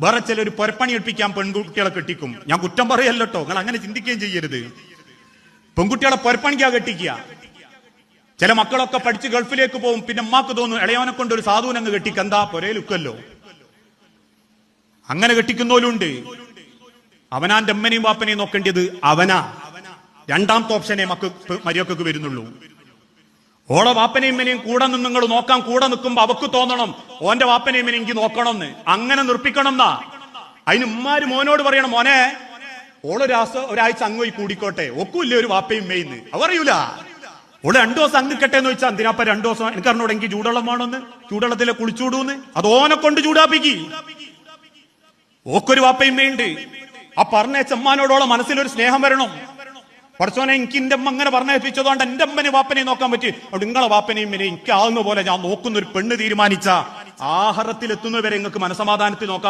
വേറെ ചിലർ പൊരപ്പണി എടുപ്പിക്കാൻ പെൺകുട്ടികളെ കെട്ടിക്കും. ഞാൻ കുറ്റം പറയല്ലോ, നിങ്ങൾ അങ്ങനെ ചിന്തിക്കുകയും ചെയ്യരുത്. പെൺകുട്ടികളെ പൊരപ്പണിക്കാ കെട്ടിക്കുക. ചില മക്കളൊക്കെ പഠിച്ച് ഗൾഫിലേക്ക് പോകും. പിന്നെ അമ്മക്ക് തോന്നും ഇളയവനെ കൊണ്ട് ഒരു സാധുവിനങ്ങ് കെട്ടിക്കുക, എന്താ പൊരയിലുക്കല്ലോ. അങ്ങനെ കെട്ടിക്കുന്നവരുണ്ട്. അവനാന്റെ അമ്മനെയും വാപ്പനെയും നോക്കേണ്ടത് അവനാ. രണ്ടാമത്തെ ഓപ്ഷനെ മരിയൊക്കെ വരുന്നുള്ളൂ. ഓളെ വാപ്പനെയും ഇമ്മനെയും കൂടെ നിന്ന് നിങ്ങൾ നോക്കാൻ കൂടെ നിൽക്കുമ്പോ അവക്ക് തോന്നണം ഓന്റെ വാപ്പനെയും ഇമ്മനെ എനിക്ക് നോക്കണം എന്ന്. അങ്ങനെ നിർപ്പിക്കണം എന്നാ. അതിന് ഉമ്മാര് മോനോട് പറയണം, മോനെ ഒരാഴ്ച അങ്ങ് പോയി കൂടിക്കോട്ടെ, ഒക്കൂല്ലേ ഒരു വാപ്പയും ഇമ്മയിന്ന്. അവറിയൂല. ഓള് 2 ദിവസം അങ്ങ് നിൽക്കട്ടെ എന്ന് ചോദിച്ചാൽ എന്തിനാപ്പ 2 ദിവസം? എനിക്കറിഞ്ഞൂടെ എനിക്ക് ചൂടുവെള്ളം വേണമെന്ന്, ചൂടുവെള്ളത്തിലെ കുളിച്ചൂടൂന്ന്. അത് ഓനെ കൊണ്ട് ചൂടാപ്പിക്ക്. ഓക്കൊരു വാപ്പയിമ്മയുണ്ട്. ആ പറഞ്ഞേച്ച അമ്മാനോടോളം മനസ്സിലൊരു സ്നേഹം വരണം. പഠിച്ചോനെ എനിക്ക് എന്റെ അമ്മ അങ്ങനെ പറഞ്ഞേൽപ്പിച്ചതുകൊണ്ട് എന്റെ അമ്മനെ വാപ്പനെയും നോക്കാൻ പറ്റി. അവിടെ നിങ്ങളെ വാപ്പനെയും ഇമ്മനെ എനിക്ക് ആവുന്ന പോലെ ഞാൻ നോക്കുന്ന ഒരു പെണ്ണ് തീരുമാനിച്ച ആഹാരത്തിൽ എത്തുന്നവരെ നിങ്ങൾക്ക് മനസമാധാനത്തിൽ നോക്കാം.